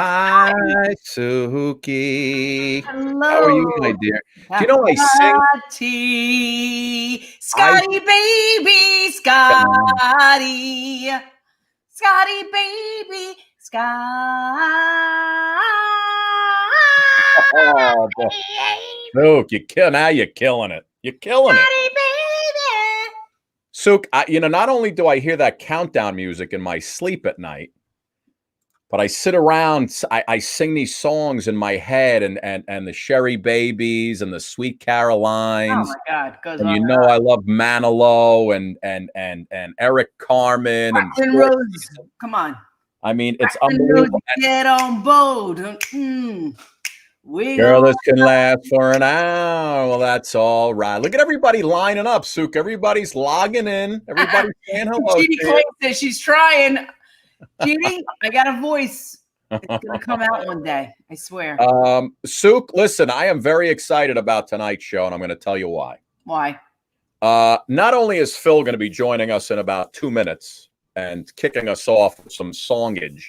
Hi, Suki. How are you, my Hello, dear? Do you know I sing? I Scotty baby, Come Scotty, Scotty baby, Scotty Oh, boy. Luke, now you're killing it. You're killing it. baby. Suk, not only do I hear that countdown music in my sleep at night, but I sit around, I sing these songs in my head and the Sherry Babies and the Sweet Oh Carolines. my God, goes And on you and know on. I love Manilow and Eric Carmen and Braxton Rose, come on. I mean, it's Braxton Rose, unbelievable. get on board. We Girl, go. this can last for an hour. Well, that's all right. Look at everybody lining up, Suk. Everybody's logging in. Everybody's saying hello Judy to claims that she's trying. Judy, I got a voice. It's you. gonna come out one day. I swear. Suk, listen, I am very excited about tonight's show, and I'm going to tell you why. Why? Not only is Phil going to be joining us in about 2 minutes and kicking us off with some songage,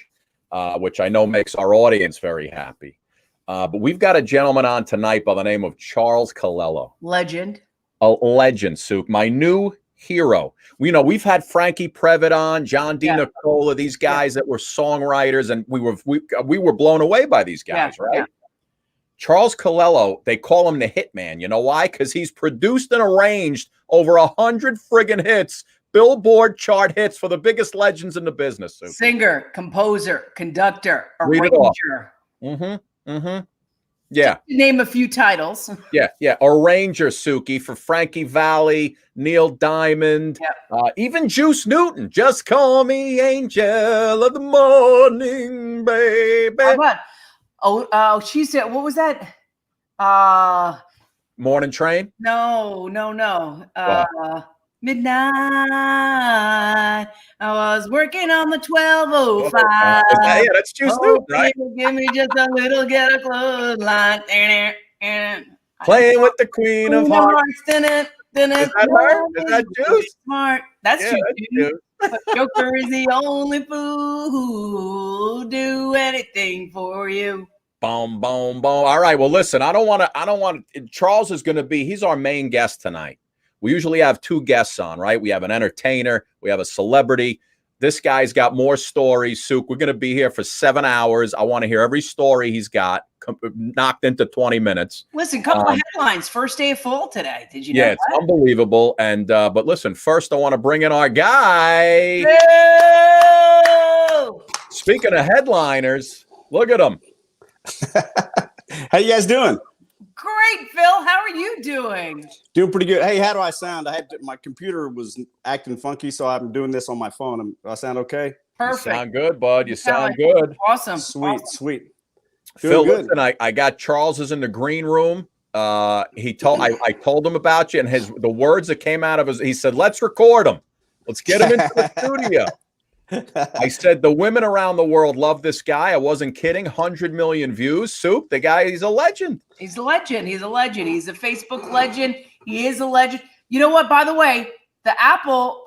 which I know makes our audience very happy. But we've got a gentleman on tonight by the name of Charles Calello. Legend. A legend, Suk. My new hero. We've had Frankie Previtt on, John D. Nicola, these guys that were songwriters, and we were blown away by these guys, right? Yeah. Charles Calello, they call him the hitman. You know why? Because he's produced and arranged over 100 friggin' hits, Billboard chart hits for the biggest legends in the business. Suk. Singer, composer, conductor, Read it off. arranger. Yeah. Just to name a few titles. Yeah. Arranger, Suki, for Frankie Valli, Neil Diamond, even Juice Newton. Just call me Angel of the Morning, baby. How about, she said, what was that? Morning Train? No. Midnight. I was working on the 1205. Yeah, that's Juice Newton, right? Give me just a little get a clothesline. Playing with the Queen of Hearts. Is that her? Is that Juice? Smart. That's Juice. But Joker is the only fool who'll do anything for you. Boom, boom, boom. All right. Well, listen, I don't want to. Charles is going to be, he's our main guest tonight. We usually have 2 guests on, right? We have an entertainer, we have a celebrity. This guy's got more stories. Suk, we're going to be here for 7 hours. I want to hear every story he's got knocked into 20 minutes. Listen, couple of headlines. First day of fall today. Did you know that? It's unbelievable. And but listen, first I want to bring in our guy. Hello! Speaking of headliners, look at him. How you guys doing? Great, Phil. How are you doing? Doing pretty good. Hey, how do I sound? My computer was acting funky, so I'm doing this on my phone. Do I sound okay? Perfect. You sound good, bud. You sound good. Awesome. Sweet. Phil, listen, I got Charles is in the green room. I told him about you, and the words that came out of he said, let's record him. Let's get him into the studio. I said, the women around the world love this guy. I wasn't kidding. 100 million views. Soup, the guy, he's a legend. He's a legend. He's a Facebook legend. He is a legend. You know what? By the way, the Apple,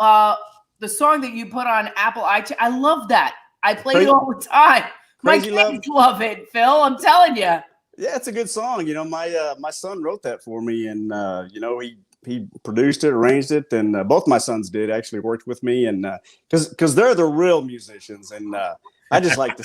the song that you put on Apple iTunes, I love that. I play it all the time. My kids love it, Phil. I'm telling you. Yeah, it's a good song. My son wrote that for me, and he produced it, arranged it, and both my sons did actually worked with me, and because they're the real musicians, and I just like to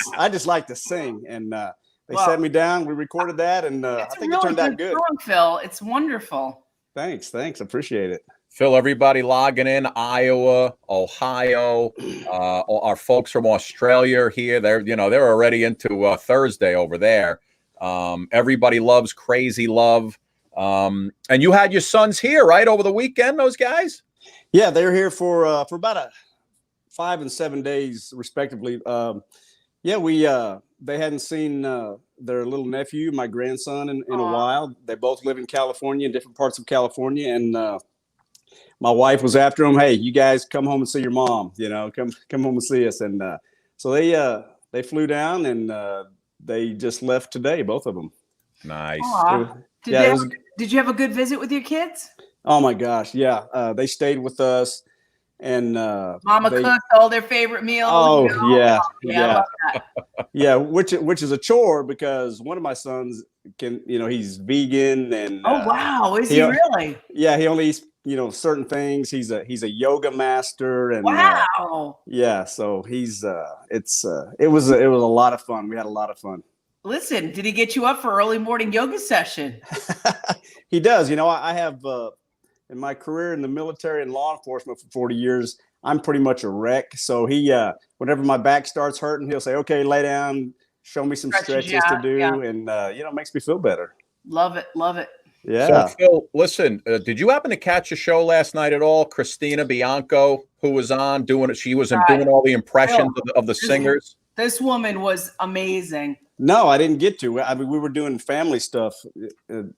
sing, and they sat me down, we recorded that, and I think it turned out good. Song, Phil, it's wonderful. Thanks, appreciate it. Phil, everybody logging in, Iowa, Ohio, our folks from Australia are here. They're already into Thursday over there. Everybody loves Crazy Love. And you had your sons here, right, over the weekend, those guys? Yeah, they're here for about 5 and 7 days, respectively. They hadn't seen their little nephew, my grandson, in a while. They both live in California, in different parts of California, and my wife was after them. Hey, you guys come home and see your mom. Come home and see us. And so they flew down, and they just left today, both of them. Nice. Did you have a good visit with your kids? Oh my gosh, yeah. They stayed with us, and Mama cooked all their favorite meals. Oh, you know? yeah, Yeah, I love that. yeah. Which is a chore because one of my sons he's vegan and Oh wow, is he he really? yeah, he only eats certain things. He's a yoga master and Wow. yeah, so he's it was a lot of fun. We had a lot of fun. Listen, did he get you up for early morning yoga session? He does. I have in my career in the military and law enforcement for 40 years, I'm pretty much a wreck. So he whenever my back starts hurting, he'll say, "Okay, lay down, show me some stretches to do," yeah. and it makes me feel better. Love it, love it. Yeah. So Phil, listen, did you happen to catch a show last night at all? Christina Bianco, who was on doing it, she was doing all the impressions of the singers. This woman was amazing. No, I didn't get to. I mean, we were doing family stuff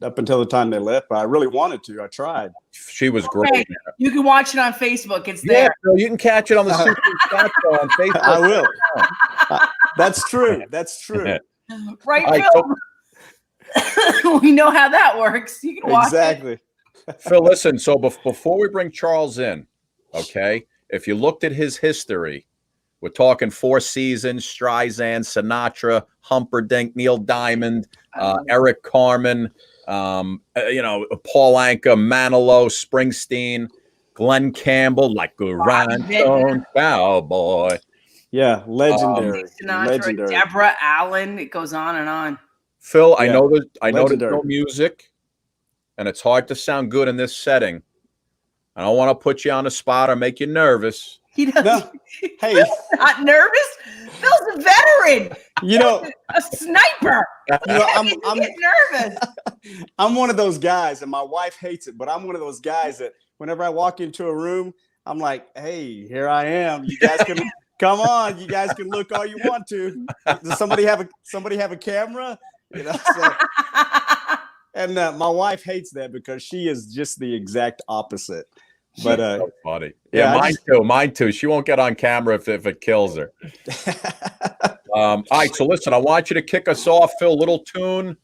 up until the time they left, but I really wanted to. I tried. She was great. You can watch it on Facebook. It's Yeah, there. Phil, you can catch it on the Super Chat Show on Facebook. I will. That's true. That's true. Right, Phil? We know how that works. You can watch Exactly. Phil, listen, so before we bring Charles in, okay, if you looked at his history, we're talking Four Seasons, Streisand, Sinatra, Humperdinck, Neil Diamond, Eric Carmen, Paul Anka, Manilow, Springsteen, Glenn Campbell, like a rhinestone cowboy. Yeah, legendary. Sinatra, legendary. Deborah Allen. It goes on and on. Phil, I know there's no legendary. music, and it's hard to sound good in this setting. I don't want to put you on the spot or make you nervous. He doesn't. No. Hey, Phil's not nervous. Phil's a veteran. A sniper. I'm get nervous. I'm one of those guys, and my wife hates it, but I'm one of those guys that whenever I walk into a room, I'm like, "Hey, here I am. You guys can come on. You guys can look all you want to. Does somebody have a camera?" And my wife hates that because she is just the exact opposite. But so funny. Yeah, mine too. She won't get on camera if it kills her. All right, so listen, I want you to kick us off, Phil. Little tune,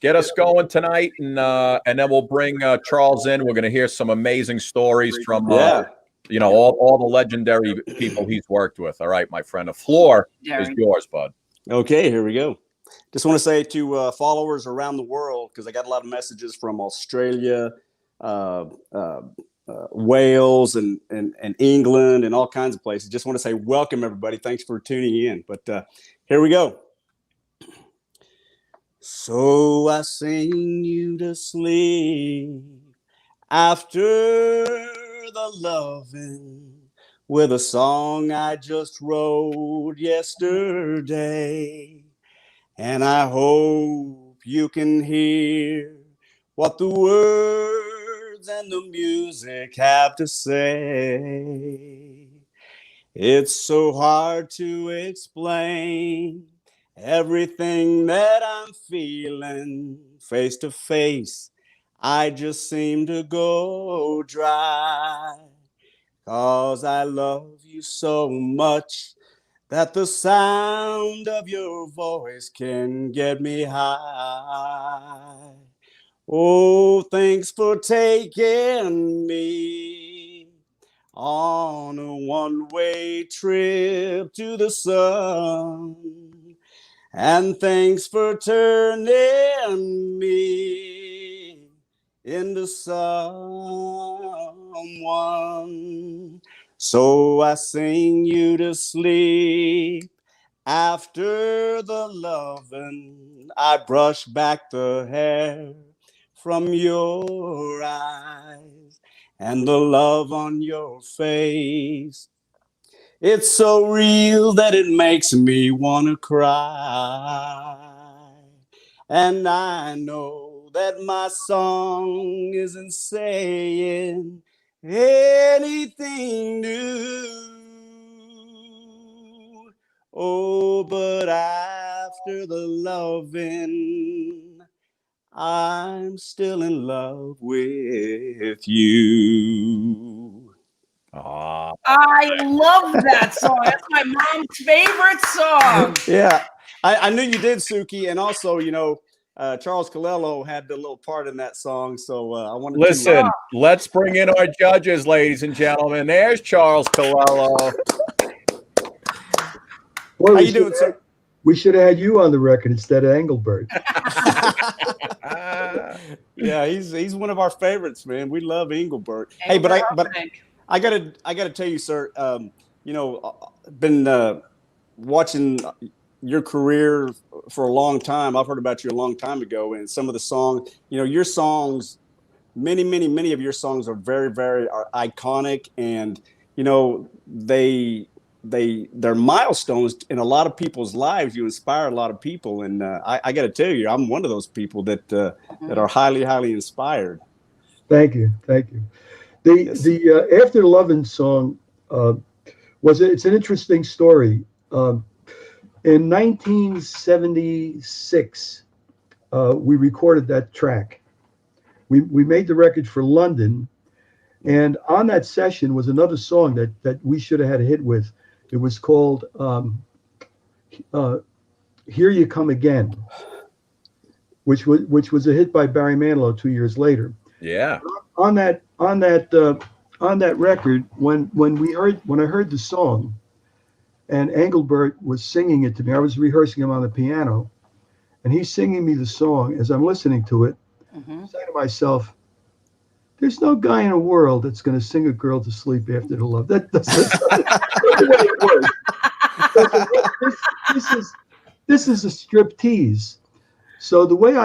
get us going tonight, and then we'll bring Charles in. We're going to hear some amazing stories from all the legendary people he's worked with. All right, my friend, the floor is yours, bud. Okay, here we go. Just want to say to followers around the world, because I got a lot of messages from Australia, Wales, and England, and all kinds of places. Just want to say welcome, everybody. Thanks for tuning in. But here we go. So I sing you to sleep after the loving with a song I just wrote yesterday. And I hope you can hear what the words and the music have to say. It's so hard to explain everything that I'm feeling face to face. I just seem to go dry, 'cause I love you so much that the sound of your voice can get me high. Oh, thanks for taking me on a one-way trip to the sun. And thanks for turning me into someone. So I sing you to sleep after the loving. I brush back the hair from your eyes and the love on your face. It's so real that it makes me want to cry. And I know that my song isn't saying anything new. Oh, but after the loving, I'm still in love with you. I love that song. That's my mom's favorite song. Yeah, I knew you did, Suki. And also, Charles Calello had the little part in that song, so I wanted Listen, to. let's bring in our judges, ladies and gentlemen. There's Charles Calello. How you doing, sir? We should have had you on the record instead of Engelbert. Yeah, he's one of our favorites, man. We love Engelbert. Hey, but I gotta tell you, sir. Been watching your career for a long time. I've heard about you a long time ago, and some of the songs, your songs, many of your songs are very, very iconic, and they're milestones in a lot of people's lives. You inspire a lot of people, and I got to tell you, I'm one of those people that are highly, highly inspired. Thank you. The After the Lovin' song it's an interesting story. In 1976, we recorded that track. We made the record for London, and on that session was another song that we should have had a hit with. It was called "Here You Come Again," which was a hit by Barry Manilow 2 years later. Yeah. On that record, when I heard the song, and Engelbert was singing it to me, I was rehearsing him on the piano, and he's singing me the song. As I'm listening to it, I'm saying to myself, "There's no guy in the world that's going to sing a girl to sleep after the love." That's the way it works. This is a strip tease. So the way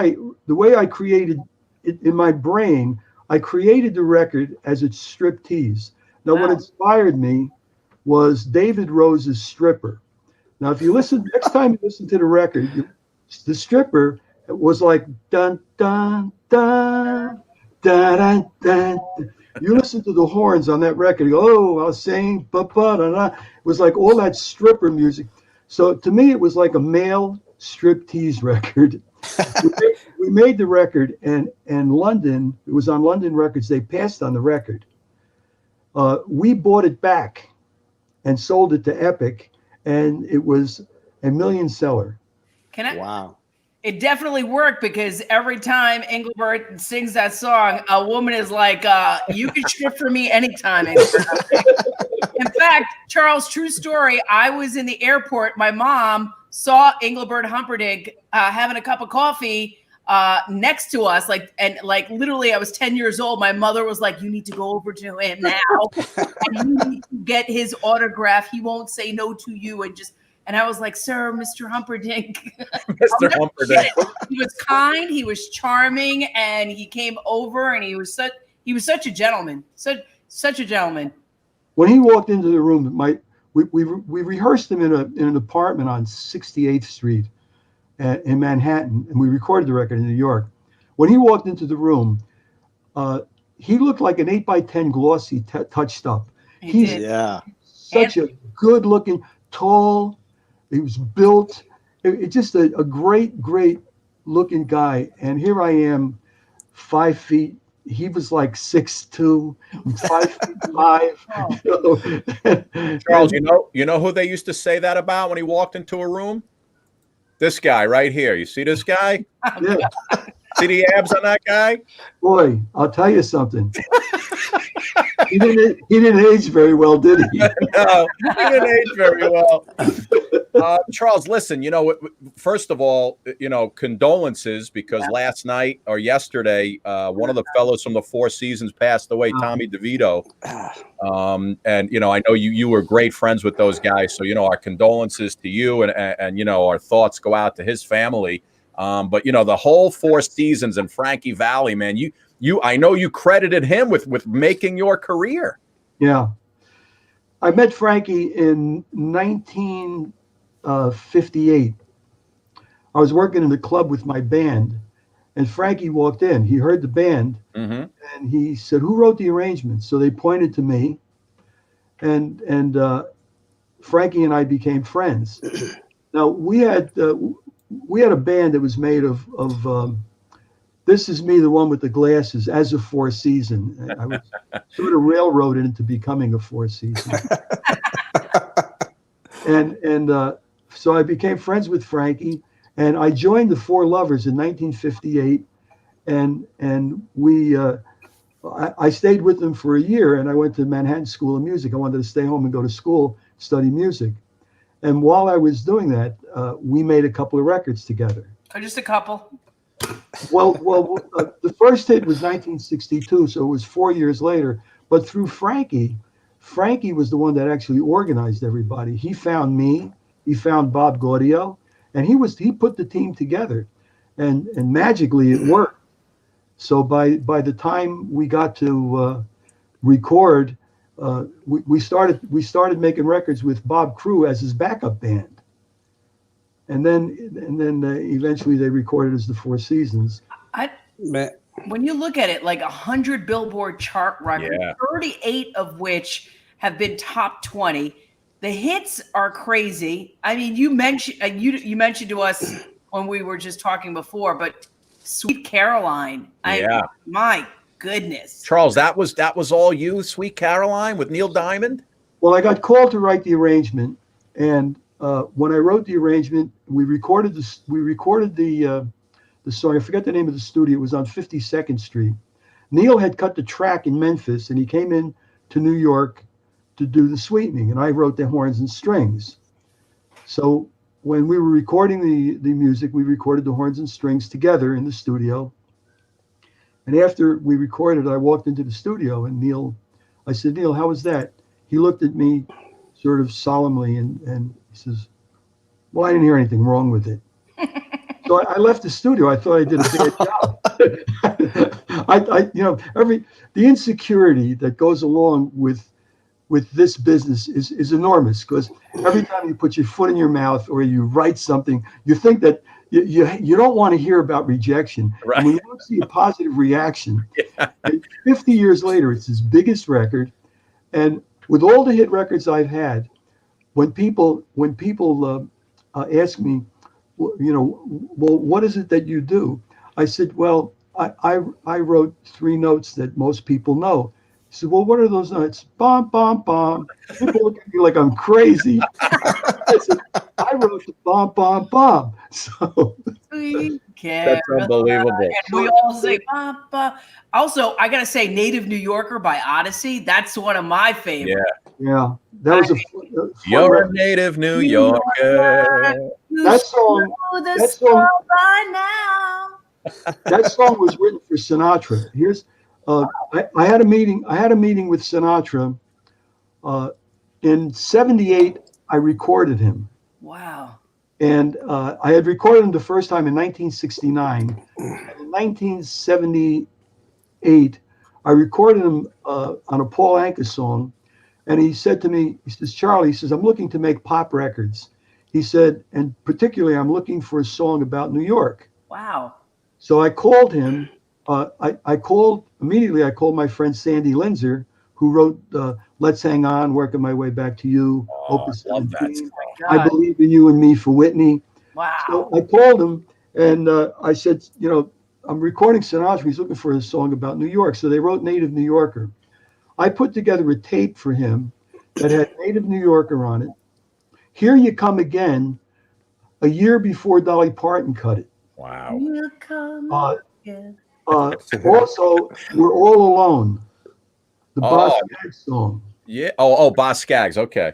I created it in my brain, I created the record as a strip tease. Now, what inspired me was David Rose's Stripper. Now, if you listen, next time you listen to the record, the Stripper was like dun dun dun dun dun dun. You listen to the horns on that record, you go, "Oh, I'll sing ba ba da da." It was like all that stripper music. So to me, it was like a male striptease record. We made the record, and London, it was on London Records. They passed on the record. We bought it back and sold it to Epic, and it was a million seller. Wow. It definitely worked, because every time Engelbert sings that song, a woman is like, "You can strip for me anytime." In fact, Charles, true story, I was in the airport. My mom saw Engelbert Humperdinck having a cup of coffee next to us, literally I was 10 years old. My mother was like, "You need to go over to him now and you need to get his autograph. He won't say no to you." And I was like, "Sir, Mr. Humperdinck." Mr. Humperdinck. He was kind, he was charming, and he came over, and he was such a gentleman. Such a gentleman. When he walked into the room, we rehearsed him in an apartment on 68th Street in Manhattan, and we recorded the record in New York. When he walked into the room, he looked like an 8x10 glossy touched up. He's such a good-looking, tall. He was built. It's just a great looking guy. And here I am, 5 feet. He was like 6'2", 5'5". Charles, you know who they used to say that about when he walked into a room? This guy right here. You see this guy? Yeah. See the abs on that guy? Boy, I'll tell you something. He didn't age very well, did he? No, he didn't age very well. Charles, listen, first of all, condolences, because last night or yesterday, one of the fellows from the Four Seasons passed away, Tommy DeVito. And, I know you were great friends with those guys. So, our condolences to you, and our thoughts go out to his family. But, the whole Four Seasons and Frankie Valli, man, I know you credited him with making your career. Yeah. I met Frankie in 1958. I was working in the club with my band, and Frankie walked in. He heard the band, and he said, "Who wrote the arrangements?" So they pointed to me, and Frankie and I became friends. Now we had a band that was made of This Is Me, the one with the glasses, as a Four Season. I was sort of railroaded into becoming a Four Season. And so I became friends with Frankie, And I joined the Four Lovers in 1958, and I stayed with them for a year, and I went to Manhattan School of Music. I wanted to stay home and go to school, study music. And while I was doing that, we made a couple of records together. Or just a couple. The first hit was 1962, so it was 4 years later. But through Frankie was the one that actually organized everybody. He found me, he found Bob Gaudio, and he put the team together, and magically it worked. So by the time we got to record, we started making records with Bob Crew as his backup band, and then eventually they recorded as the Four Seasons. When you look at it, like 100 Billboard chart records, 38 of which have been top 20. The hits are crazy. I mean, you mentioned you mentioned to us when we were just talking before, but Sweet Caroline. My goodness. Charles, that was all you, Sweet Caroline, with Neil Diamond? Well, I got called to write the arrangement, and when I wrote the arrangement, we recorded the song. I forget the name of the studio. It was on 52nd Street. Neil had cut the track in Memphis, and he came in to New York to do the sweetening, and I wrote the horns and strings. So when we were recording the music, we recorded the horns and strings together in the studio. And after we recorded, I walked into the studio, and I said, Neil, how was that? He looked at me sort of solemnly, and he says, well, I didn't hear anything wrong with it. So I left the studio. I thought I did a bad job. The insecurity that goes along with this business is enormous, because every time you put your foot in your mouth or you write something, you think that you don't want to hear about rejection. Right. And when you don't see a positive reaction, 50 years later, it's his biggest record. And with all the hit records I've had, when people ask me, well, what is it that you do? I said, well, I wrote 3 notes that most people know. He said, well, what are those notes? Bom, bom, bom. People look at me like I'm crazy. I said, I wrote the bom, bom, bom. So that's unbelievable. And we all say, bom, bom. Also, I got to say, Native New Yorker by Odyssey. That's one of my favorites. Yeah. That was a fun You're a native New Yorker. That song was written for Sinatra. Here's I had a meeting with Sinatra in '78. I recorded him. Wow. And I had recorded him the first time in 1969. In 1978, I recorded him on a Paul Anka song. And he said to me, he says, Charlie, he says, I'm looking to make pop records. He said, and particularly, I'm looking for a song about New York. Wow. So I called him. I called my friend Sandy Linzer, who wrote Let's Hang On, Working My Way Back to You, Opus 17, I Believe in You and Me for Whitney. Wow. So I called him, and I said, I'm recording Sinatra. He's looking for a song about New York. So they wrote Native New Yorker. I put together a tape for him that had Native New Yorker on it. Here You Come Again, a year before Dolly Parton cut it. Wow. You come again. Also, We're All Alone, the Boss Skaggs song. Yeah. Oh, Boss Skaggs. Okay.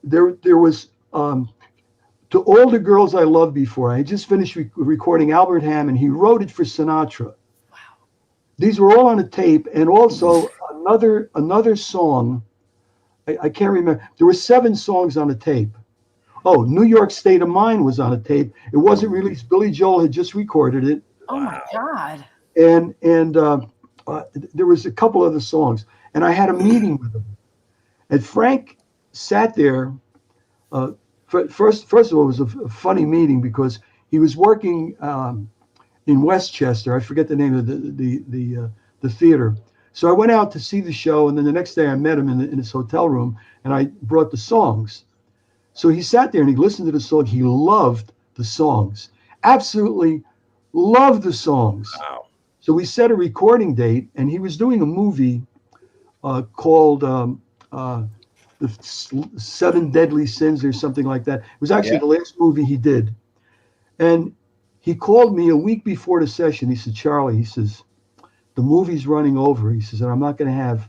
There was To All the Girls I Loved Before. I had just finished recording Albert Hammond. He wrote it for Sinatra. These were all on a tape, and also another song. I can't remember. There were 7 songs on a tape. Oh, New York State of Mind was on a tape. It wasn't released. Billy Joel had just recorded it. Oh my God! And there was a couple other songs, and I had a meeting with him. And Frank sat there. First of all, it was a funny meeting because he was working in Westchester. I forget the name of the theater. So I went out to see the show, and then the next day I met him in his hotel room, and I brought the songs. So he sat there and he listened to the song. He loved the songs, absolutely loved the songs. Wow. So we set a recording date, and he was doing a movie called The Seven Deadly Sins or something like that. It was actually the last movie he did. And he called me a week before the session. He said, Charlie, he says, the movie's running over. He says, and I'm not going to have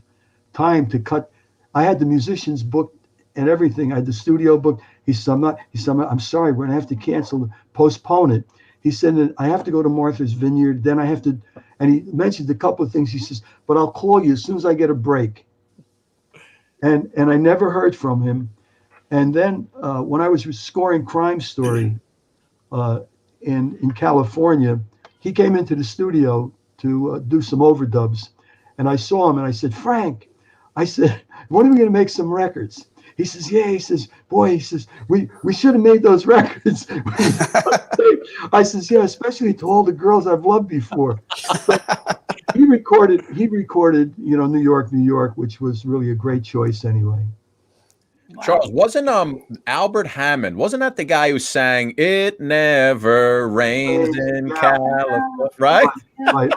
time to cut. I had the musicians booked and everything. I had the studio booked. He said, I'm sorry, we're going to have to cancel, postpone it. He said, I have to go to Martha's Vineyard. Then I have to, and he mentioned a couple of things. He says, but I'll call you as soon as I get a break. And I never heard from him. And then when I was scoring Crime Story in California, he came into the studio to do some overdubs. And I saw him and I said, Frank, I said, when are we going to make some records? He says, yeah. He says, boy, he says, we should have made those records. I says, yeah, especially to all the girls I've loved before. But he recorded, New York, which was really a great choice anyway. Wow. Charles, wasn't Albert Hammond, wasn't that the guy who sang "It Never Rains in California"? Right? Right.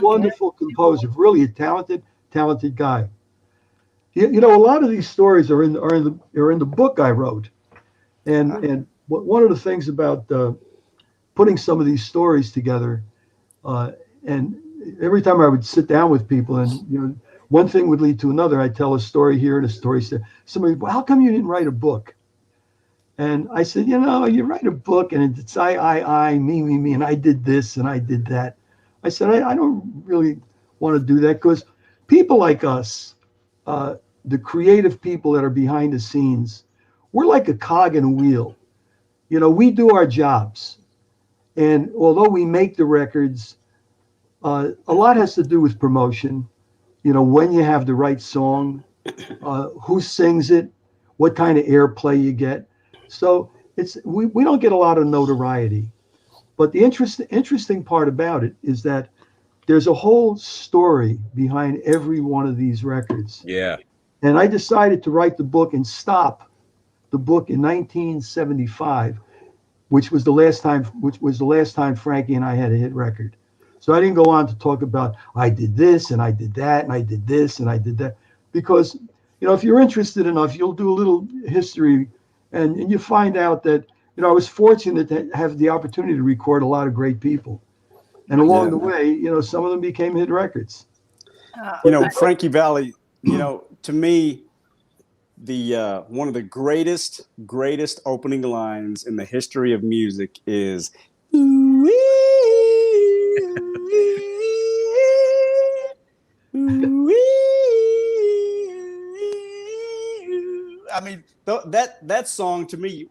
Wonderful composer, really a talented guy. A lot of these stories are in the book I wrote, and one of the things about putting some of these stories together, and every time I would sit down with people, and one thing would lead to another. I'd tell a story here and a story there. Somebody, well, how come you didn't write a book? And I said, you write a book and it's I, me, and I did this and I did that. I said, I don't really want to do that because people like us, the creative people that are behind the scenes, we're like a cog in a wheel. We do our jobs. And although we make the records, a lot has to do with promotion. When you have the right song, who sings it, what kind of airplay you get. So we don't get a lot of notoriety. But the interesting part about it is that there's a whole story behind every one of these records. Yeah. And I decided to write the book and stop the book in 1975, which was the last time Frankie and I had a hit record. So I didn't go on to talk about I did this and I did that and I did this and I did that, because if you're interested enough, you'll do a little history and you find out that I was fortunate to have the opportunity to record a lot of great people, and along the way, some of them became hit records. Frankie Valli, to me, the one of the greatest opening lines in the history of music is I mean, that song to me,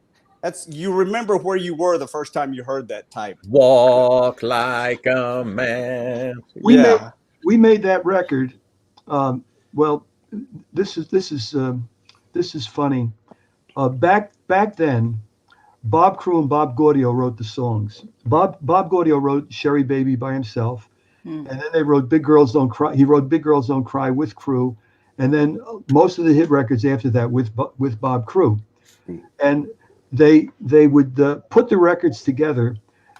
you remember where you were the first time you heard that type. Walk like a man. We made that record. Well, this is funny. Back then, Bob Crew and Bob Gaudio wrote the songs. Bob Gaudio wrote "Sherry Baby" by himself, and then they wrote "Big Girls Don't Cry." He wrote "Big Girls Don't Cry" with Crew, and then most of the hit records after that with Bob Crew, and they would put the records together,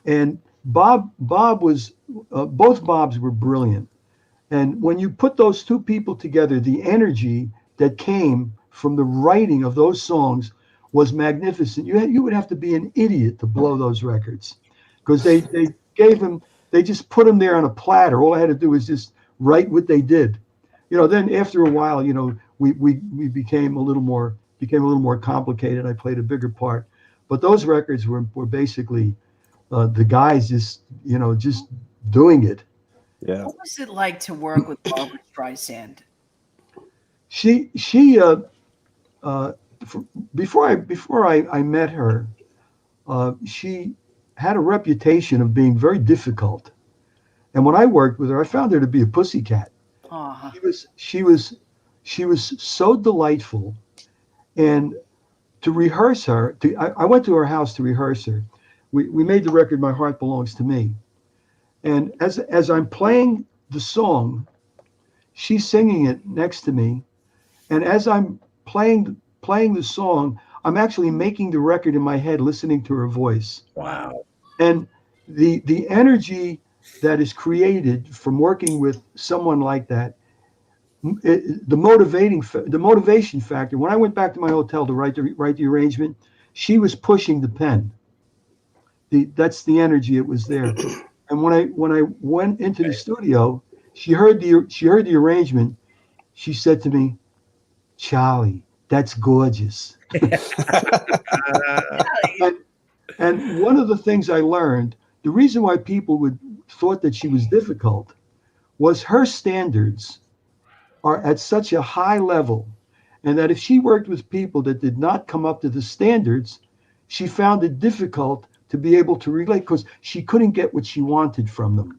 and Bob was both Bobs were brilliant, and when you put those two people together, the energy that came from the writing of those songs was magnificent. You would have to be an idiot to blow those records, because they just put them there on a platter. All I had to do was just write what they did. Then after a while, we became a little more complicated. I played a bigger part, but those records were basically the guys just doing it. Yeah. What was it like to work with Barbra Streisand? She before I met her, she had a reputation of being very difficult, and when I worked with her, I found her to be a pussycat. Uh-huh. She was so delightful, and to rehearse her, I went to her house to rehearse her. We made the record "My Heart Belongs to Me," and as I'm playing the song, she's singing it next to me, and as I'm playing the song, I'm actually making the record in my head, listening to her voice. Wow. And the energy that is created from working with someone like that, the motivation factor. When I went back to my hotel to write the arrangement, she was pushing the pen. That's the energy. It was there. And when I went into the studio, she heard the arrangement. She said to me, "Charlie, that's gorgeous." And one of the things I learned, the reason why people thought that she was difficult, was her standards are at such a high level, and that if she worked with people that did not come up to the standards, she found it difficult to be able to relate because she couldn't get what she wanted from them.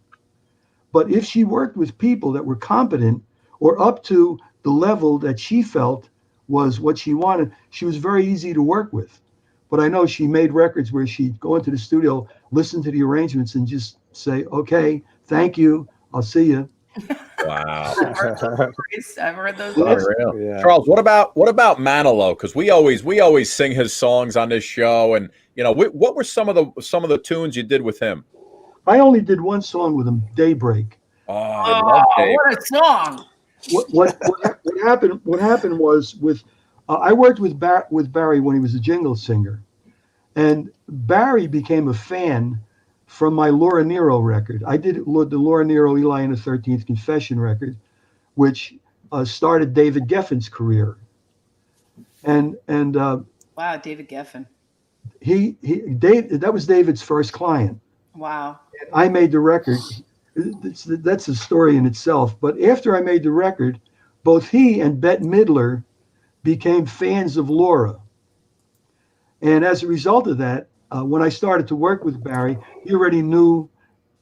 But if she worked with people that were competent or up to the level that she felt was what she wanted, she was very easy to work with. But I know she made records where she'd go into the studio, listen to the arrangements, and just say, "Okay, thank you, I'll see you." Wow. I've heard those. Unreal. Yeah. Charles, what about Manilow? Because we always sing his songs on this show, and what were some of the tunes you did with him? I only did one song with him, "Daybreak." Oh, I love Dave. What a song! What happened? What happened was I worked with Barry when he was a jingle singer, and Barry became a fan from my Laura Nero record. I did the Laura Nero, Eli and the 13th Confession record, which started David Geffen's career. And Wow, David Geffen. That was David's first client. Wow. And I made the record. That's a story in itself. But after I made the record, both he and Bette Midler became fans of Laura. And as a result of that, when I started to work with Barry, he already knew,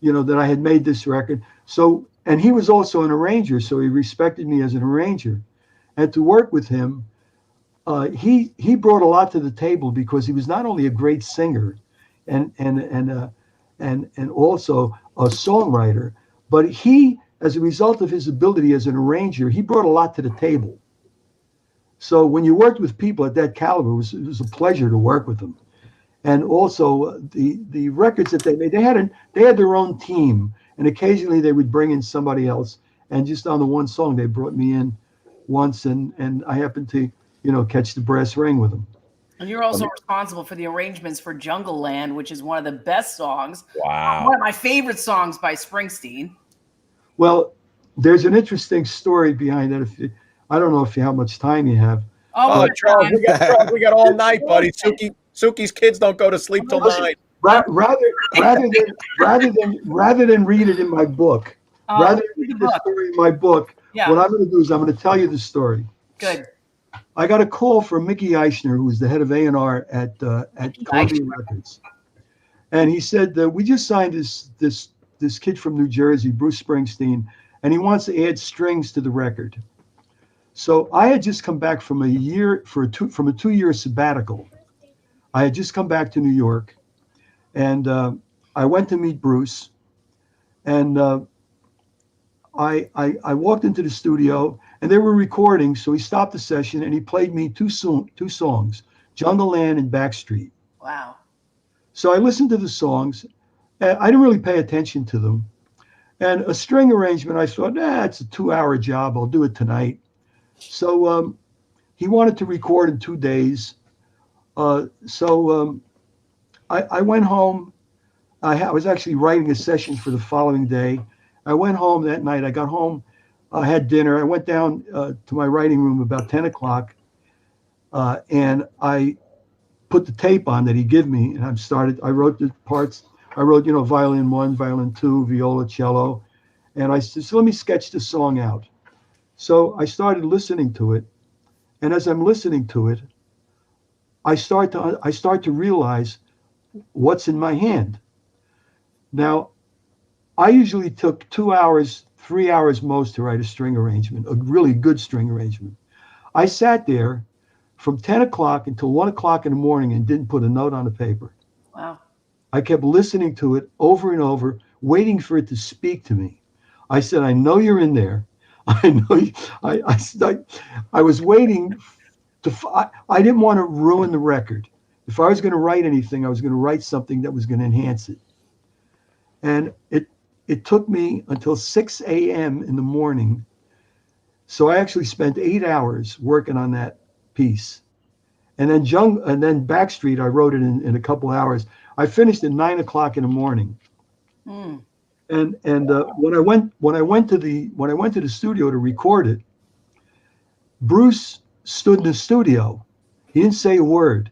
that I had made this record. So, and he was also an arranger, so he respected me as an arranger. And to work with him, he brought a lot to the table because he was not only a great singer and also a songwriter, but he, as a result of his ability as an arranger, he brought a lot to the table. So when you worked with people at that caliber, it was a pleasure to work with them. And also the records that they made, they had their own team, and occasionally they would bring in somebody else. And just on the one song, they brought me in once, and I happened to catch the brass ring with them. And you're also responsible for the arrangements for Jungle Land, which is one of the best songs. Wow. One of my favorite songs by Springsteen. Well, there's an interesting story behind that. I don't know how much time you have. Oh, Charles, we got all night, buddy. Suki's kids don't go to sleep till 9. Rather than read it in my book, rather than read the story in my book, what I'm going to do is I'm going to tell you the story. Good. I got a call from Mickey Eichner, who was the head of A&R at Columbia Records, and he said that we just signed this kid from New Jersey, Bruce Springsteen, and he wants to add strings to the record. So I had just come back from a 2-year sabbatical. I had just come back to New York, and I went to meet Bruce, and I walked into the studio, and they were recording, so he stopped the session, and he played me two songs, Jungle Land and Backstreet. Wow. So I listened to the songs, and I didn't really pay attention to them. And a string arrangement, I thought, it's a 2-hour job, I'll do it tonight. So he wanted to record in 2 days. So I went home. I was actually writing a session for the following day. I went home that night. I got home, I had dinner. I went down to my writing room about 10 o'clock, and I put the tape on that he gave me, and I wrote the parts. I wrote, violin 1, violin 2, viola, cello, and I said, so let me sketch the song out. So I started listening to it, and as I'm listening to it, I start to realize what's in my hand. Now, I usually took 2 hours, 3 hours most to write a string arrangement, a really good string arrangement. I sat there from 10 o'clock until 1 o'clock in the morning and didn't put a note on the paper. Wow. I kept listening to it over and over, waiting for it to speak to me. I said, I know you're in there. I know. I was waiting I didn't want to ruin the record. If I was going to write anything, I was going to write something that was going to enhance it. And it took me until 6 a.m. in the morning So I actually spent 8 hours working on that piece. And then Backstreet, I wrote it in a couple hours. I finished at 9 o'clock in the morning. Mm. And when I went to the studio to record it, Bruce stood in the studio. He didn't say a word.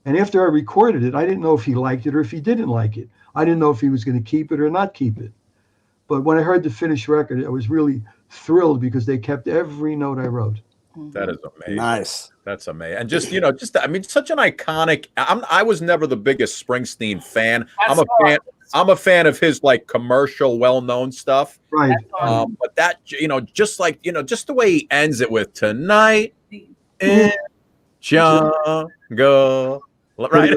And after I recorded it, I didn't know if he liked it or if he didn't like it. I didn't know if he was going to keep it or not keep it. But when I heard the finished record, I was really thrilled because they kept every note I wrote. That is amazing. Nice. That's amazing. And just, I mean, such an iconic. I was never the biggest Springsteen fan. I'm a fan of his like commercial, well-known stuff. Right. But that, just like, just the way he ends it with "Tonight in Jungle." Right.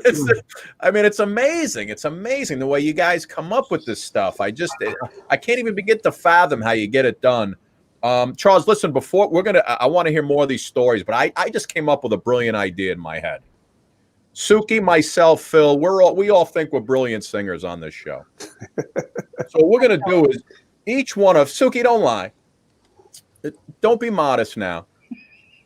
It's amazing. It's amazing the way you guys come up with this stuff. I can't even begin to fathom how you get it done. Charles, listen, I want to hear more of these stories, but I just came up with a brilliant idea in my head. Suki, myself, Phil, we all think we're brilliant singers on this show. So what we're going to do is each one of Suki, don't lie. Don't be modest now.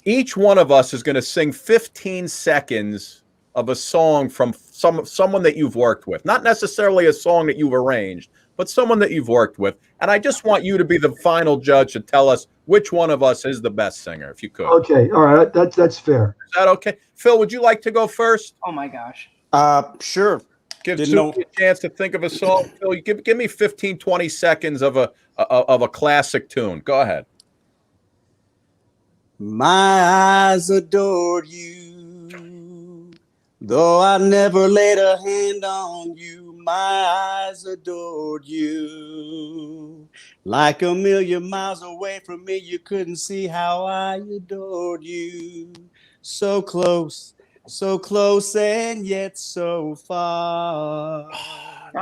Each one of us is going to sing 15 seconds of a song from someone that you've worked with. Not necessarily a song that you've arranged, but someone that you've worked with. And I just want you to be the final judge to tell us which one of us is the best singer, if you could. Okay. All right. That's fair. Is that okay? Phil, would you like to go first? Oh my gosh. Sure. Give Suki a chance to think of a song. Phil, give me 15, 20 seconds of a classic tune. Go ahead. My eyes adored you, though I never laid a hand on you. My eyes adored you. Like a million miles away from me, you couldn't see how I adored you. So close, and yet so far.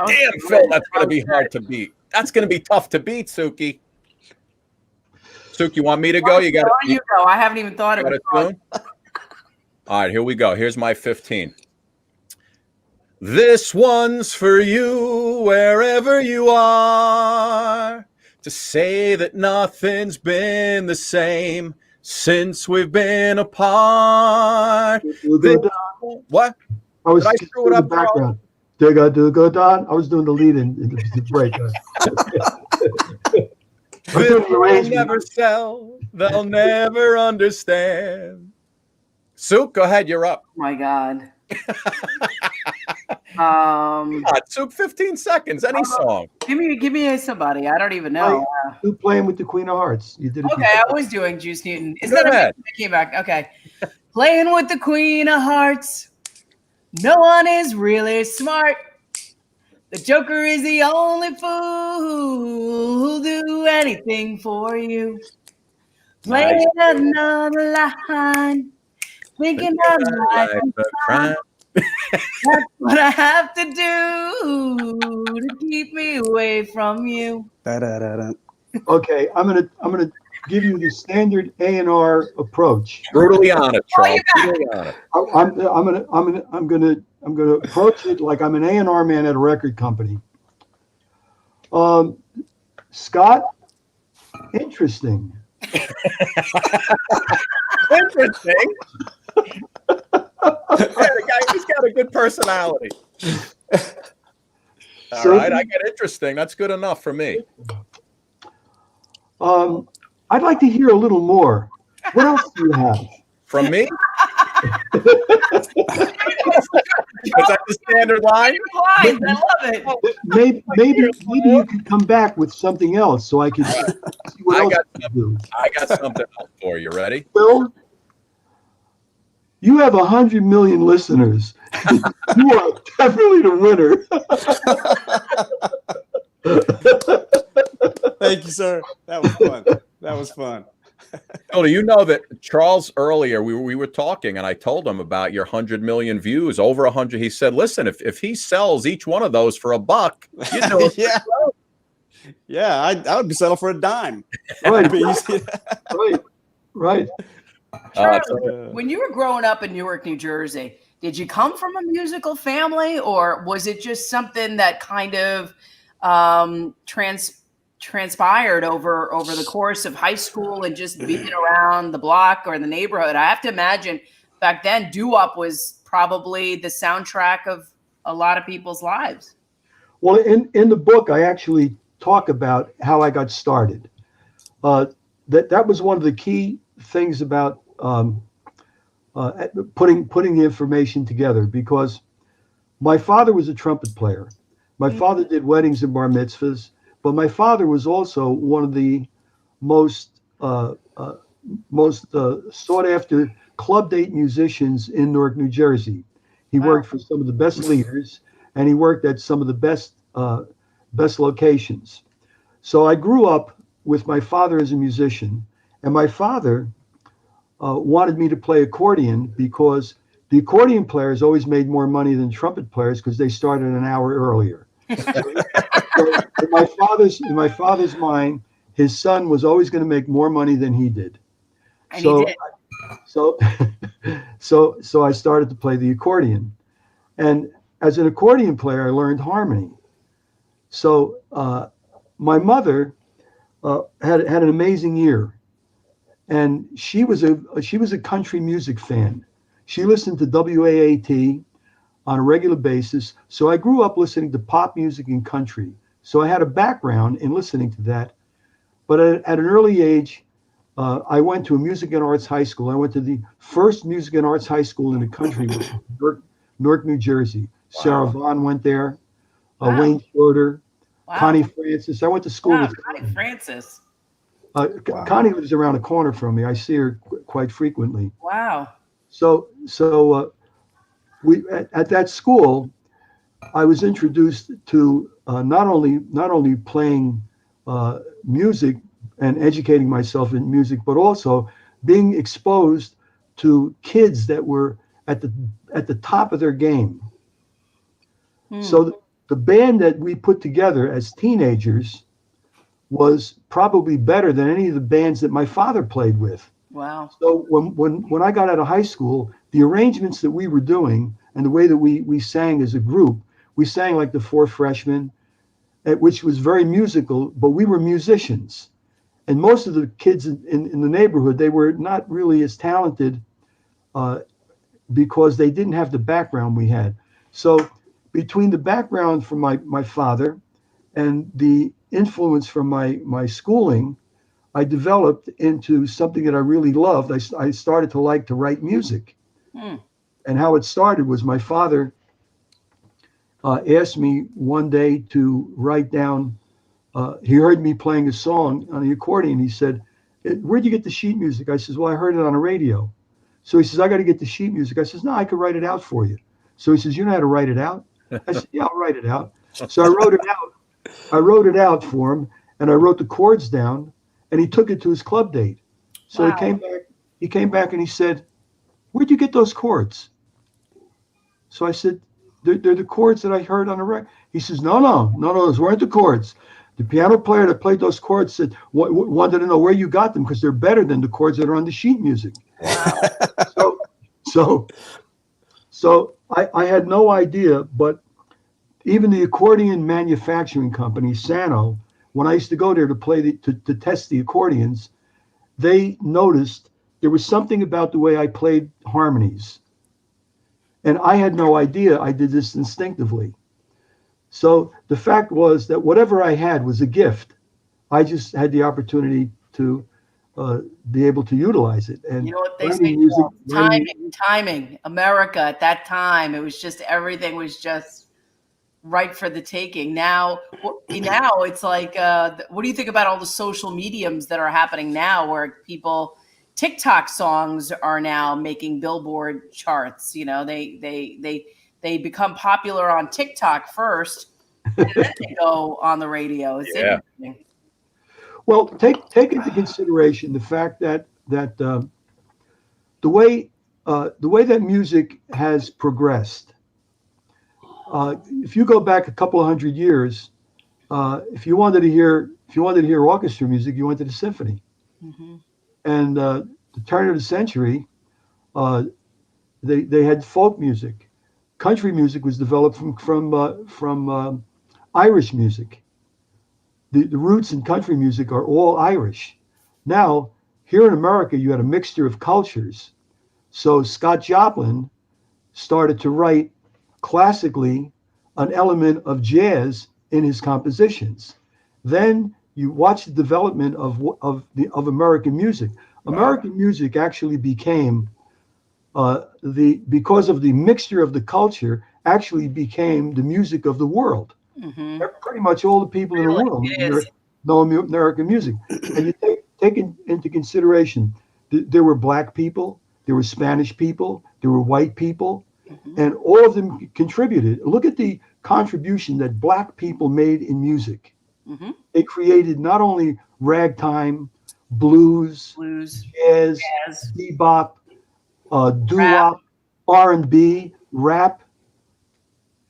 Damn, Phil, that's going to be hard to beat. That's going to be tough to beat, Suki. Suki, you want me to go? You got you go. I haven't even thought of it. All right, here we go. Here's my 15. This one's for you, wherever you are, to say that nothing's been the same since we've been apart. What? I was Did I screw it up, background. Do-go don. I was doing the lead in the break. They'll never sell. They'll never understand. Soup, go ahead. You're up. Oh my God. Soup, 15 seconds. Any song. Give me somebody. I don't even know. Who playing with the Queen of Hearts? You did it. Okay, I was doing Juice Newton. Is that a came back? Okay. Playing with the Queen of Hearts. No one is really smart. The Joker is the only fool who'll do anything for you. Playing another line, thinking of life and crime. That's what I have to do to keep me away from you. Okay, I'm gonna give you the standard A&R approach. Brutally honest, Charles. Brutally honest. I'm gonna approach it like I'm an A&R man at a record company. Scott, interesting. Interesting. He's got a good personality. All right, I get interesting. That's good enough for me. I'd like to hear a little more. What else do you have? From me? Is that the standard line? I love it. Maybe you could come back with something else so I can see what else you do. I got something else for you. Ready? Phil, you have 100 million listeners. You are definitely the winner. Thank you, sir. That was fun. Oh, do you know that Charles earlier we were talking and I told him about your 100 million views, over 100. He said, "Listen, if he sells each one of those for $1, you know, yeah, I would be settled for a dime." Right. When you were growing up in Newark, New Jersey, did you come from a musical family, or was it just something that kind of transpired over the course of high school and just being around the block or the neighborhood. I have to imagine back then doo-wop was probably the soundtrack of a lot of people's lives. Well, in the book, I actually talk about how I got started. That was one of the key things about putting the information together, because my father was a trumpet player. My father did weddings and bar mitzvahs, but my father was also one of the most sought after club date musicians in Newark, New Jersey. He worked for some of the best leaders, and he worked at some of the best locations. So I grew up with my father as a musician, and my father wanted me to play accordion because the accordion players always made more money than trumpet players because they started an hour earlier. So in my father's mind, his son was always going to make more money than he did. And so, he did. So I started to play the accordion, and as an accordion player, I learned harmony. So my mother had an amazing ear, and she was a country music fan. She listened to WAAT on a regular basis. So I grew up listening to pop music and country. So I had a background in listening to that. But at an early age, I went to a music and arts high school. I went to the first music and arts high school in the country, which was Newark, New Jersey. Wow. Sarah Vaughan went there. Wow. Wayne Shorter, Wow. Connie Francis. I went to school with Connie Francis. Wow. Connie lives around the corner from me. I see her quite frequently. Wow. So we at that school, I was introduced to not only playing music and educating myself in music, but also being exposed to kids that were at the top of their game. So the band that we put together as teenagers was probably better than any of the bands that my father played with. Wow. So when I got out of high school, the arrangements that we were doing and the way that we sang as a group, we sang like the Four Freshmen, which was very musical, but we were musicians. And most of the kids in the neighborhood, they were not really as talented because they didn't have the background we had. So between the background from my father and the influence from my schooling, I developed into something that I really loved. I started to like to write music. And how it started was my father asked me one day to write down, he heard me playing a song on the accordion. He said, "Where'd you get the sheet music?" I says, "Well, I heard it on the radio." So he says, "I got to get the sheet music." I says, "No, I could write it out for you." So he says, "You know how to write it out?" I said, "Yeah, I'll write it out." So I wrote it out. I wrote it out for him, and I wrote the chords down, and he took it to his club date. So Wow. He came back and he said, "Where'd you get those chords?" So I said, they're the chords that I heard on the record. He says, no, those weren't the chords. The piano player that played those chords said wanted to know where you got them because they're better than the chords that are on the sheet music. So I had no idea, but even the accordion manufacturing company, Sano, when I used to go there to play to test the accordions, they noticed there was something about the way I played harmonies. And I had no idea I did this instinctively. So the fact was that whatever I had was a gift. I just had the opportunity to be able to utilize it. And you know what they say, timing. America at that time, it was just everything was just right for the taking. Now it's like, what do you think about all the social mediums that are happening now, where TikTok songs are now making Billboard charts? You know, they become popular on TikTok first, and then they go on the radio. It's interesting. Well, take into consideration the fact that the way that music has progressed. If you go back a couple of hundred years, if you wanted to hear orchestra music, you went to the symphony. Mm-hmm. And the turn of the century, they had folk music. Country music was developed from Irish music. the roots in country music are all Irish. Now, here in America, you had a mixture of cultures. So Scott Joplin started to write classically an element of jazz in his compositions. Then you watch the development of American music. American music actually became because of the mixture of the culture, actually became the music of the world. Mm-hmm. Pretty much all the people in the world know American music. And you take into consideration, there were black people, there were Spanish people, there were white people, and all of them contributed. Look at the contribution that black people made in music. Mm-hmm. They created not only ragtime, blues, jazz, bebop, doo-wop, R&B, rap.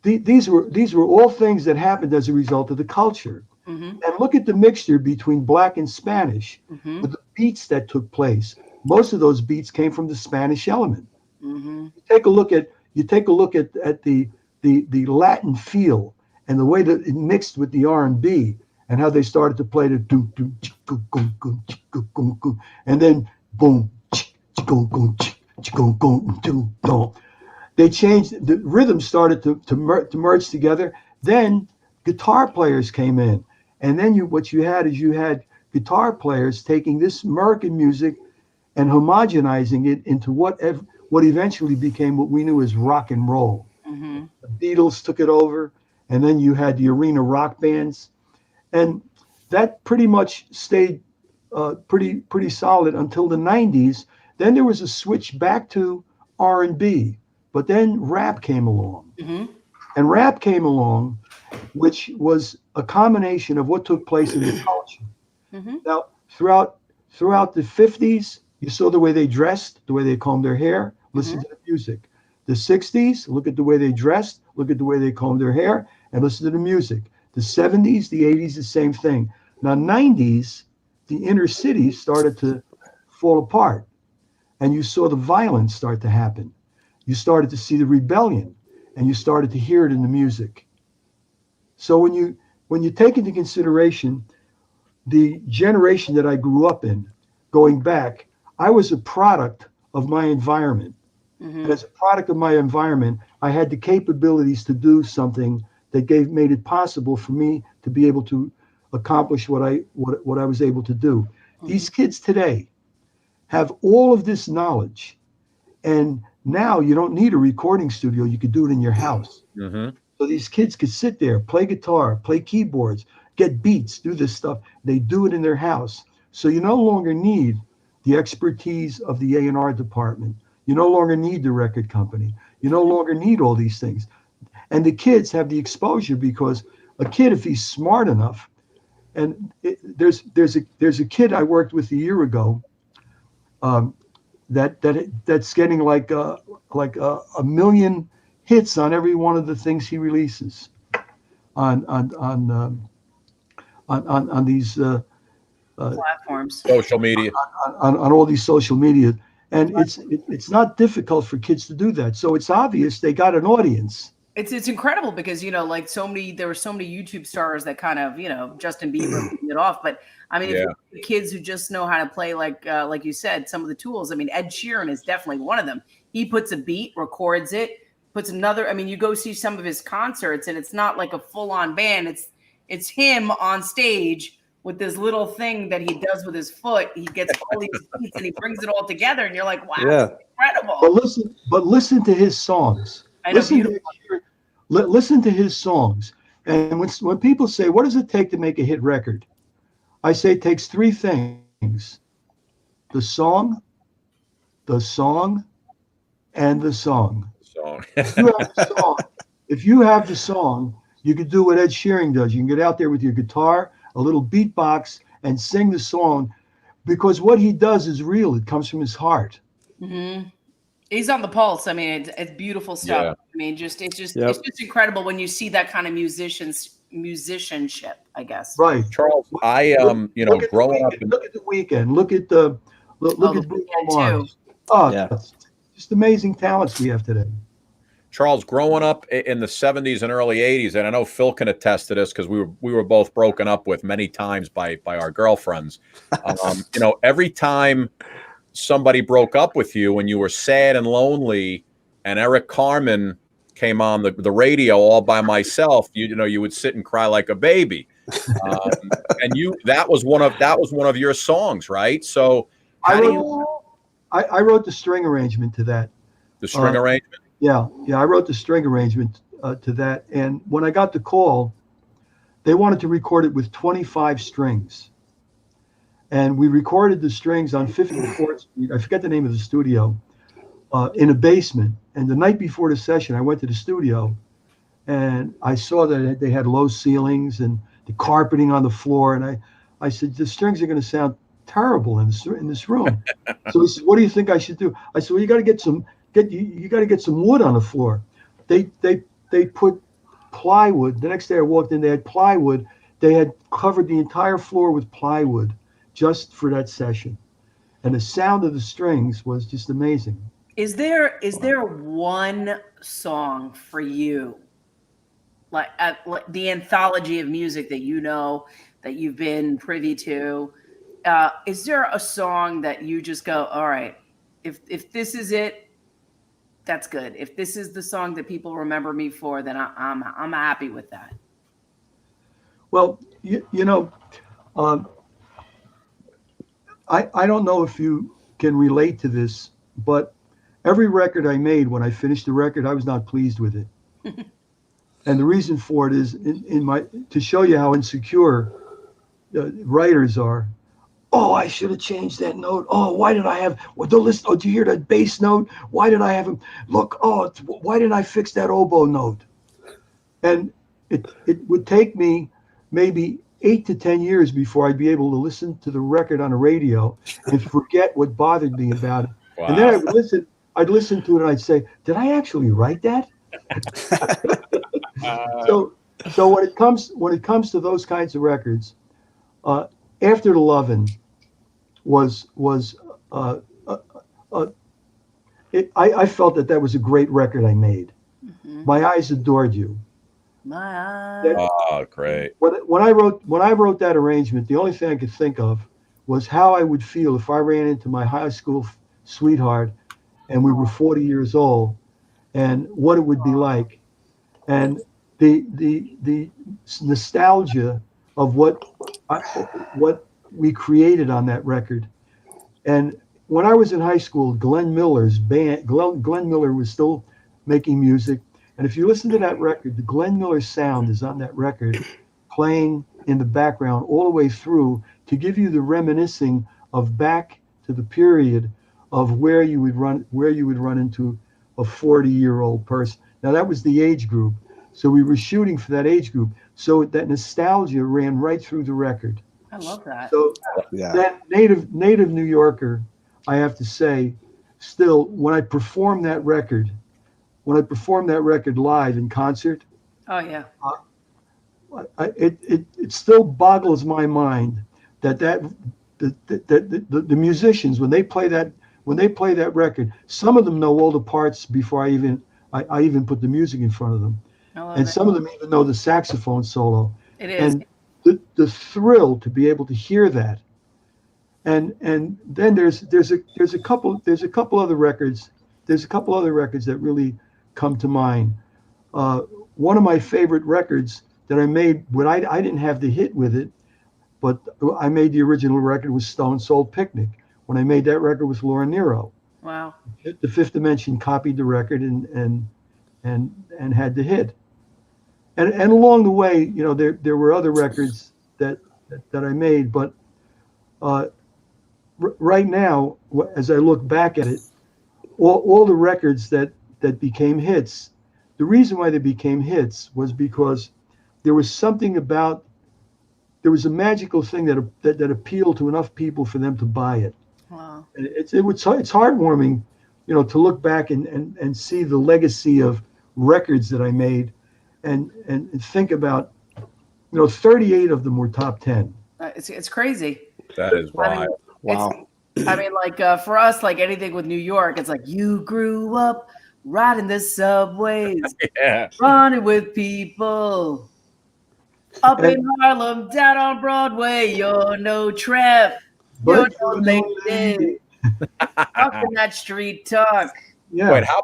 These were all things that happened as a result of the culture. Mm-hmm. And look at the mixture between black and Spanish with the beats that took place. Most of those beats came from the Spanish element. Mm-hmm. You take a look at the Latin feel and the way that it mixed with the R&B and how they started to play the do do and then boom they changed, the rhythm started to merge together. Then guitar players came in, and then what you had guitar players taking this American music and homogenizing it into what eventually became what we knew as rock and roll. Mm-hmm. The Beatles took it over, and then you had the arena rock bands, and that pretty much stayed pretty solid until the 90s. Then there was a switch back to R&B, but then rap came along. Mm-hmm. And rap came along, which was a combination of what took place in the culture. Mm-hmm. Now, throughout the 50s, you saw the way they dressed, the way they combed their hair, listen to the music. The 60s, look at the way they dressed, look at the way they combed their hair, and listen to the music. The 70s, the 80s, the same thing. Now, 90s, the inner cities started to fall apart, and you saw the violence start to happen. You started to see the rebellion, and you started to hear it in the music. So when you take into consideration the generation that I grew up in, going back, I was a product of my environment. Mm-hmm. And as a product of my environment, I had the capabilities to do something that made it possible for me to be able to accomplish what I was able to do. Mm-hmm. These kids today have all of this knowledge, and now you don't need a recording studio. You could do it in your house. Mm-hmm. So these kids could sit there, play guitar, play keyboards, get beats, do this stuff. They do it in their house. So you no longer need the expertise of the A&R department. You no longer need the record company. You no longer need all these things. And the kids have the exposure because a kid, if he's smart enough, and there's a kid I worked with a year ago that's getting like a million hits on every one of the things he releases on these platforms, social media, on all these social media, and it's not difficult for kids to do that. So it's obvious they got an audience. It's incredible because there were so many YouTube stars that kind of Justin Bieber putting it off, but I mean, if you look at kids who just know how to play like you said, some of the tools. I mean, Ed Sheeran is definitely one of them. He puts a beat, records it, puts another. I mean, you go see some of his concerts, and it's not like a full-on band. It's him on stage with this little thing that he does with his foot. He gets all these beats and he brings it all together, and you're like, wow, that's incredible. But listen to his songs. Listen to his songs. And when people say, what does it take to make a hit record? I say it takes three things: the song, and the song. If you have the song, you can do what Ed Sheeran does. You can get out there with your guitar, a little beatbox, and sing the song, because what he does is real. It comes from his heart. Mm-hmm. He's on the pulse. I mean, it's beautiful stuff. Yeah. I mean, it's just incredible when you see that kind of musicianship, I guess. Right, Charles. I growing up. Look at the Weeknd. Look at Bruno Mars. Oh, yeah. Just amazing talents we have today. Charles, growing up in the 70s and early 80s, and I know Phil can attest to this because we were both broken up with many times by our girlfriends. You know, every time somebody broke up with you when you were sad and lonely, and Eric Carmen came on the radio all by myself, you know, you would sit and cry like a baby. And that was one of your songs, right? So how do you I wrote the string arrangement to that. the string arrangement? Yeah, I wrote the string arrangement to that. And when I got the call, they wanted to record it with 25 strings. And we recorded the strings on 54th Street. I forget the name of the studio, in a basement. And the night before the session, I went to the studio and I saw that they had low ceilings and the carpeting on the floor. And I said, the strings are going to sound terrible in this room. So he said, what do you think I should do? I said, well, you got to get some wood on the floor. They put plywood. The next day I walked in, they had plywood. They had covered the entire floor with plywood just for that session. And the sound of the strings was just amazing. Is there one song for you, like the anthology of music that you know, that you've been privy to? Is there a song that you just go, all right, if this is it, that's good. If this is the song that people remember me for, then I'm happy with that. Well, you know, I don't know if you can relate to this, but every record I made, when I finished the record, I was not pleased with it. And the reason for it is to show you how insecure writers are. Oh, I should have changed that note. Oh, why did I have? Well, don't listen. Oh, do you hear that bass note? Why did I have him? Look. Oh, why didn't I fix that oboe note? And it would take me maybe 8 to 10 years before I'd be able to listen to the record on the radio and forget what bothered me about it. Wow. And then I'd listen to it and I'd say, did I actually write that? So when it comes to those kinds of records, After the Lovin' I felt that was a great record I made. Mm-hmm. My Eyes Adored You. My eyes. Oh, great. When I wrote that arrangement, the only thing I could think of was how I would feel if I ran into my high school sweetheart and we were 40 years old, and what it would be like. And the nostalgia of what we created on that record. And when I was in high school, Glenn Miller's band, Glenn Miller was still making music. And if you listen to that record, the Glenn Miller sound is on that record, playing in the background all the way through to give you the reminiscing of back to the period of where you would run into a 40-year-old person. Now that was the age group. So we were shooting for that age group. So that nostalgia ran right through the record. I love that. So that native New Yorker, I have to say, still, when I perform that record live in concert, oh yeah, it still boggles my mind that the musicians, when they play that record, some of them know all the parts before I even put the music in front of them. And some of them even know the saxophone solo. It is. And the thrill to be able to hear that. And then there's a couple other records that really come to mind. One of my favorite records that I made when I didn't have the hit with it, but I made the original record with Stone Soul Picnic. When I made that record with Laura Nero. Wow. The Fifth Dimension copied the record and had the hit. And along the way, you know, there were other records that I made, but right now, as I look back at it, all the records that became hits, the reason why they became hits was because there was a magical thing that appealed to enough people for them to buy it. Wow. And it's heartwarming, you know, to look back and see the legacy of records that I made. And think about, you know, 38 of them were top 10. It's crazy. That is wild. Wow. I mean, like for us, like anything with New York, it's like you grew up riding the subways, Yeah. running with people. Up And- in Harlem, down on Broadway, you're no tramp. You're But no lady. Talking that street talk. yeah. Wait, how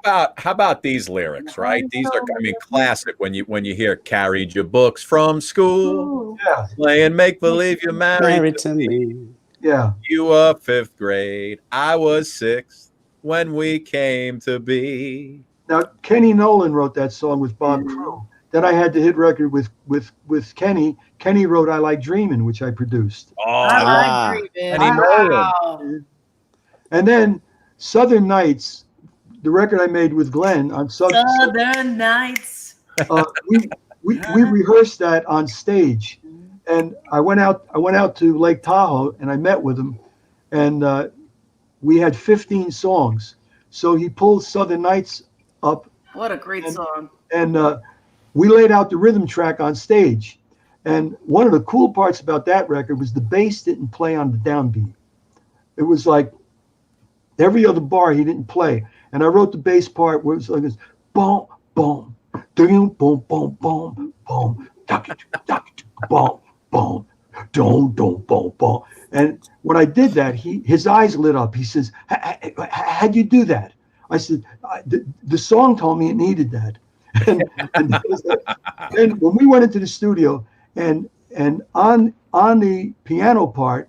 about these lyrics, right? These are, I mean, classic when you hear carried your books from school, Yeah. playing make believe you're married to me. Yeah. You were 5th grade, I was 6th when we came to be. Now Kenny Nolan wrote that song with Bob Crew. Then I had the hit record with Kenny. Kenny wrote "I Like Dreamin'," which I produced. Oh, I Ah. like dreaming. Kenny Nolan. Wow. And then Southern Nights, the record I made with Glenn on Southern Nights. we rehearsed that on stage, and I went out to Lake Tahoe and I met with him, and we had 15 songs. So he pulled Southern Nights up, What a great song. and we laid out the rhythm track on stage. And one of the cool parts about that record was the bass didn't play on the downbeat. It was like every other bar he didn't play. And I wrote the bass part where it was like this, boom, boom, boom, boom, boom, boom, boom, boom, boom, boom, boom, boom, boom. And when I did that, his eyes lit up. He says, "How'd you do that?" I said, "The song told me it needed that." And then when we went into the studio, and on the piano part,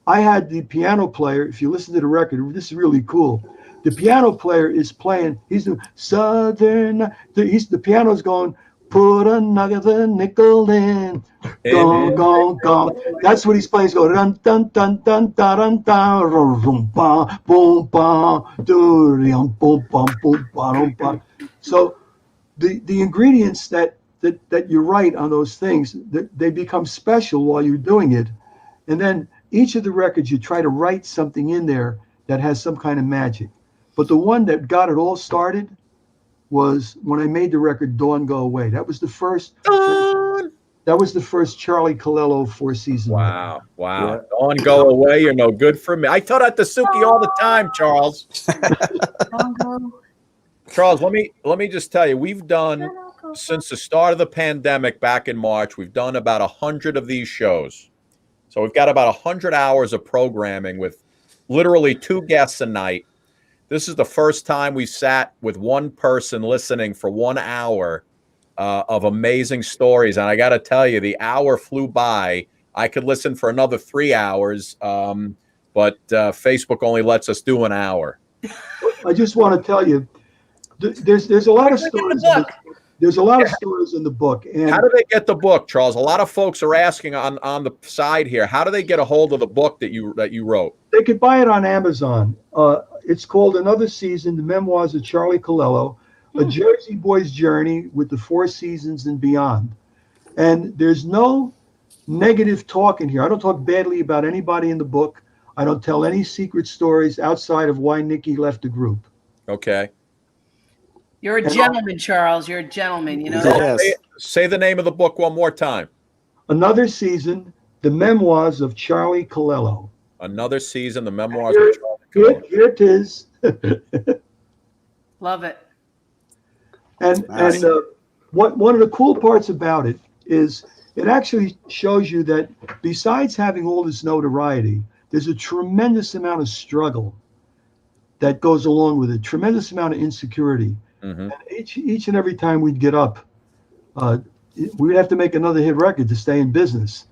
I had the piano player. If you listen to the record, this is really cool. The piano player is playing. He's the Southern. The piano's going. Put another nickel in. Gone, gone, gone. That's what he's playing. He's going dun dun dun dun dun dun dun boom bam boom bam boom boom boom boom bam. So the ingredients that you write on those things, they become special while you're doing it, and then each of the records you try to write something in there that has some kind of magic. But the one that got it all started was when I made the record "Dawn Go Away." That was the first. That was the first Charlie Calello 4-season. Wow, wow. Yeah. Dawn Go Away, you're no good for me. I tell that to Suki all the time, Charles. Charles, let me just tell you, we've done, since the start of the pandemic back in March, we've done about 100 of these shows. So we've got about 100 hours of programming with literally 2 guests a night. This is the first time we sat with one person listening for 1 hour of amazing stories. And I got to tell you, the hour flew by. I could listen for another 3 hours, but Facebook only lets us do an hour. I just want to tell you, there's a lot of stories. There's a lot of stories in the book. And how do they get the book, Charles? A lot of folks are asking on the side here. How do they get a hold of the book that you wrote? They could buy it on Amazon. It's called Another Season: The Memoirs of Charlie Calello, A Jersey Boy's Journey with the 4 Seasons and Beyond. And there's no negative talk in here. I don't talk badly about anybody in the book. I don't tell any secret stories outside of why Nikki left the group. Okay. You're a gentleman, Charles. You're a gentleman. You know Yes. that? Say the name of the book one more time. Another Season: The Memoirs of Charlie Calello. Another Season: The Memoirs of Charlie Calello. Here it is. Love it. And Nice. one of the cool parts about it is it actually shows you that besides having all this notoriety, there's a tremendous amount of struggle that goes along with it, tremendous amount of insecurity. Mm-hmm. And each and every time we'd get up, we'd have to make another hit record to stay in business.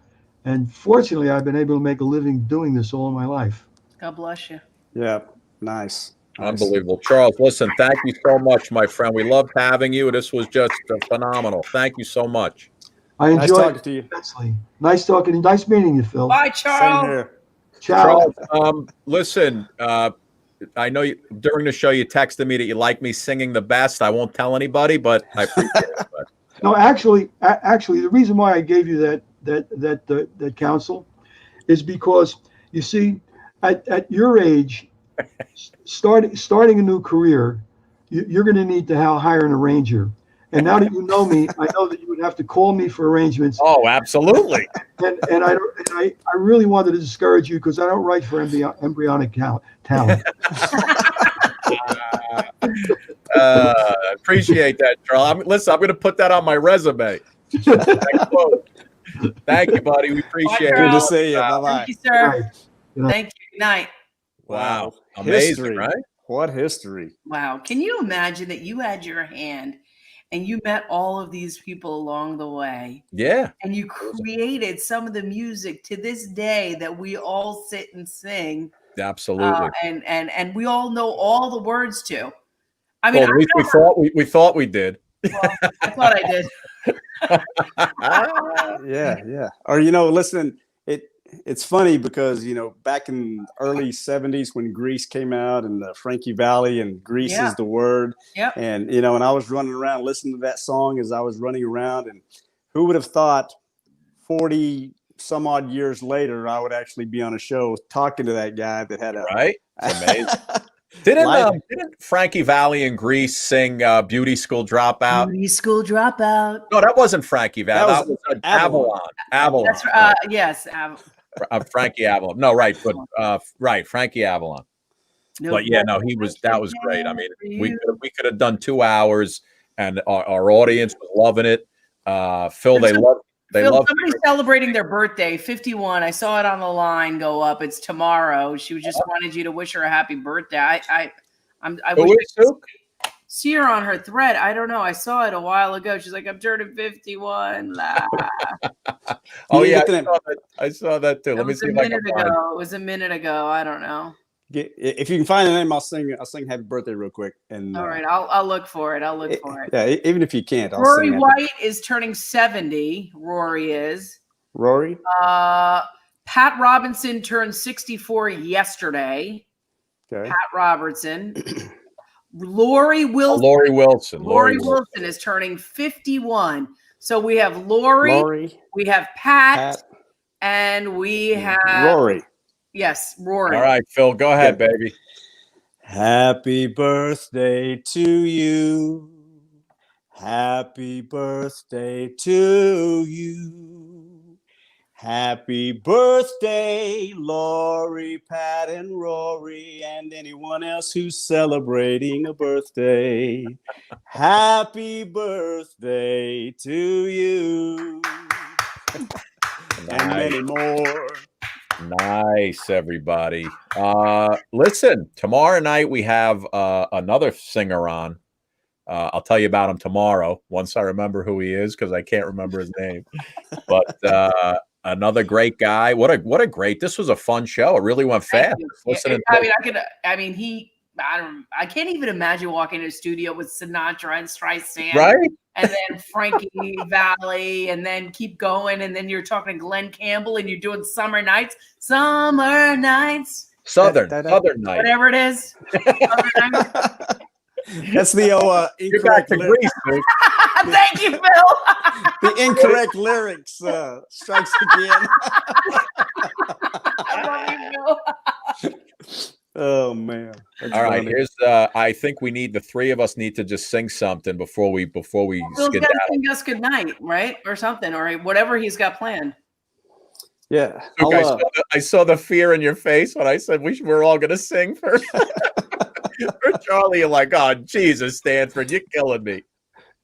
And fortunately, I've been able to make a living doing this all my life. God bless you. Yeah. Nice. Unbelievable. Charles, listen, thank you so much, my friend. We loved having you. This was just phenomenal. Thank you so much. I Nice enjoyed talking it to you. immensely. Nice talking. Nice meeting you, Phil. Bye, Same Charles. here. Ciao. Charles, listen, I know during the show you texted me that you like me singing the best. I won't tell anybody, but I appreciate it. No, actually, the reason why I gave you that counsel is because you see, at your age, starting a new career, you're going to need to hire an arranger. And now that you know me, I know that you would have to call me for arrangements. Oh, absolutely. And I really wanted to discourage you because I don't write for embryonic talent. I appreciate that, Charles. Listen, I'm going to put that on my resume. Thank you, buddy. We appreciate it. Good to see you. Bye-bye. Thank you, sir. Right. You know, Thank you. Good night. Wow. Amazing, History. right? What history. Wow. Can you imagine that you had your hand and you met all of these people along the way Yeah. and you created some of the music to this day that we all sit and sing Absolutely. and we all know all the words to. I mean, Well, at least we thought we did. well, I thought I did. Yeah. Or listen, it's funny because back in early 70s when Grease came out and Frankie Valli and Grease is the word. Yep. And and I was running around listening to that song as I was running around, and who would have thought 40 some odd years later I would actually be on a show talking to that guy that had a right. It's amazing. Didn't Frankie Valli and Grease sing Beauty School Dropout? Beauty School Dropout. No, that wasn't Frankie Valli. That was Avalon. That's yes. Frankie Avalon. No, right, but right, Frankie Avalon. No, but yeah, no, that was great. I mean, we could have done 2 hours, and our audience was loving it. Phil, they love somebody's celebrating their birthday, 51. I saw it on the line go up. It's tomorrow. She just wanted you to wish her a happy birthday. I see her on her thread. I don't know. I saw it a while ago. She's like, I'm turning 51. Oh yeah, I saw that too. Let me see if I can find it. It was a minute ago. I don't know. If you can find the name, I'll sing happy birthday real quick. And all right, I'll look for it. Yeah, even if you can't, I'll Rory sing White is turning 70. Rory is. Rory? Pat Robinson turned 64 yesterday. Okay. Pat Robertson. Lori Wilson. Lori Wilson. Lori Wilson is turning 51. So we have Lori. We have Pat. And we have Rory. Yes, Rory. All right, Phil, go ahead, baby. Happy birthday to you. Happy birthday to you. Happy birthday, Lori, Pat, and Rory, and anyone else who's celebrating a birthday. Happy birthday to you. And many more. Nice, everybody. Listen, tomorrow night we have another singer on. I'll tell you about him tomorrow once I remember who he is, because I can't remember his name. But another great guy. What a great! This was a fun show. It really went fast. I can't even imagine walking in a studio with Sinatra and Streisand, right? And then Frankie Valli, and then keep going, and then you're talking to Glenn Campbell, and you're doing Southern Nights, Southern Nights, whatever it is. That's the incorrect lyrics. Thank you, Phil. The incorrect lyrics strikes again. I love you, Phil. Oh man! That's all right. Funny. Here's. I think we need, the three of us need to just sing something before we Phil's got to sing us good night, right, or something, or whatever he's got planned. Yeah. Look, I saw the fear in your face when I said we're all gonna sing for for Charlie. You're like, oh Jesus, Stanford, you're killing me.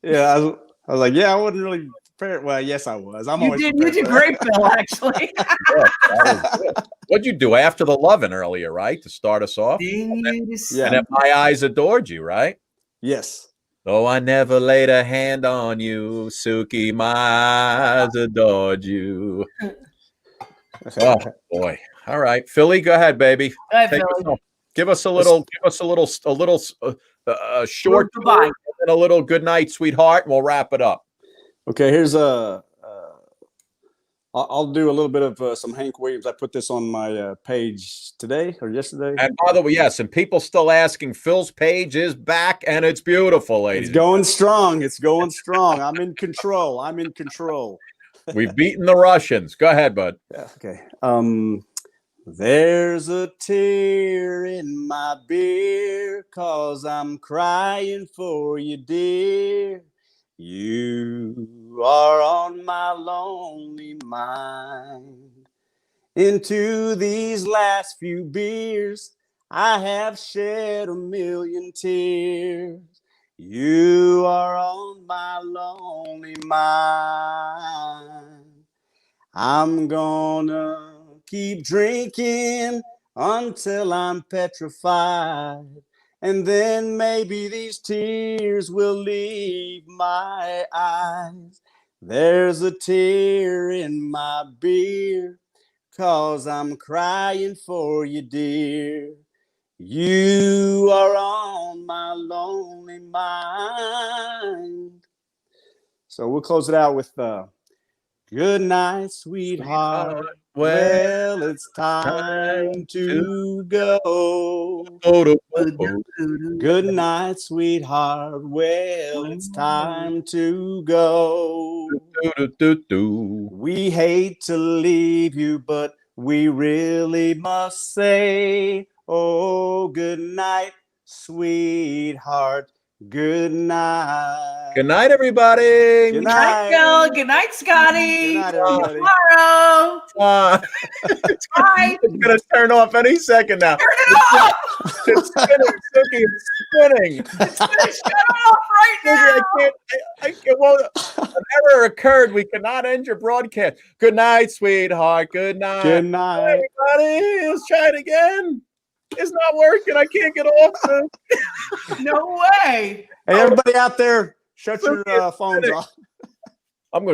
Yeah, I was like, yeah, I wasn't really prepared. Well, yes, I was. You did great, Phil. Actually. What'd you do after the lovin' earlier, right? To start us off. And if my eyes adored you, right? Yes. Though I never laid a hand on you, Suki, my eyes adored you. Oh boy. All right. Philly, go ahead, baby. Go ahead, Philly. Give us a little short goodbye and a little good night, sweetheart, and we'll wrap it up. Okay, here's I'll do a little bit of some Hank Williams. I put this on my page today or yesterday. And by the way, yes, and people still asking, Phil's page is back and it's beautiful, ladies. It's going strong. It's going strong. I'm in control. We've beaten the Russians. Go ahead, bud. Yeah, okay. There's a tear in my beer 'cause I'm crying for you, dear. You are on my lonely mind. Into these last few beers, I have shed a million tears. You are on my lonely mind. I'm gonna keep drinking until I'm petrified. And then maybe these tears will leave my eyes. There's a tear in my beer, 'cause I'm crying for you, dear. You are on my lonely mind. So we'll close it out with good night, sweetheart. Well, it's time to go. Good night, sweetheart. Well, it's time to go. We hate to leave you, but we really must say, oh, good night, sweetheart. Good night. Good night, everybody. Good Good night, night. Bill. Good night, Scotty. Good night, See you everybody. tomorrow. It's Bye. gonna turn off any second now. Turn it off. It's spinning, Suki. It's spinning. It's gonna shut off right Suki, now. I can't. Well, an error occurred. We cannot end your broadcast. Good night, sweetheart. Good night. Good night. Everybody, let's try it again. It's not working. I can't get off this. No way. Hey, everybody out there, shut your phones Suki, off.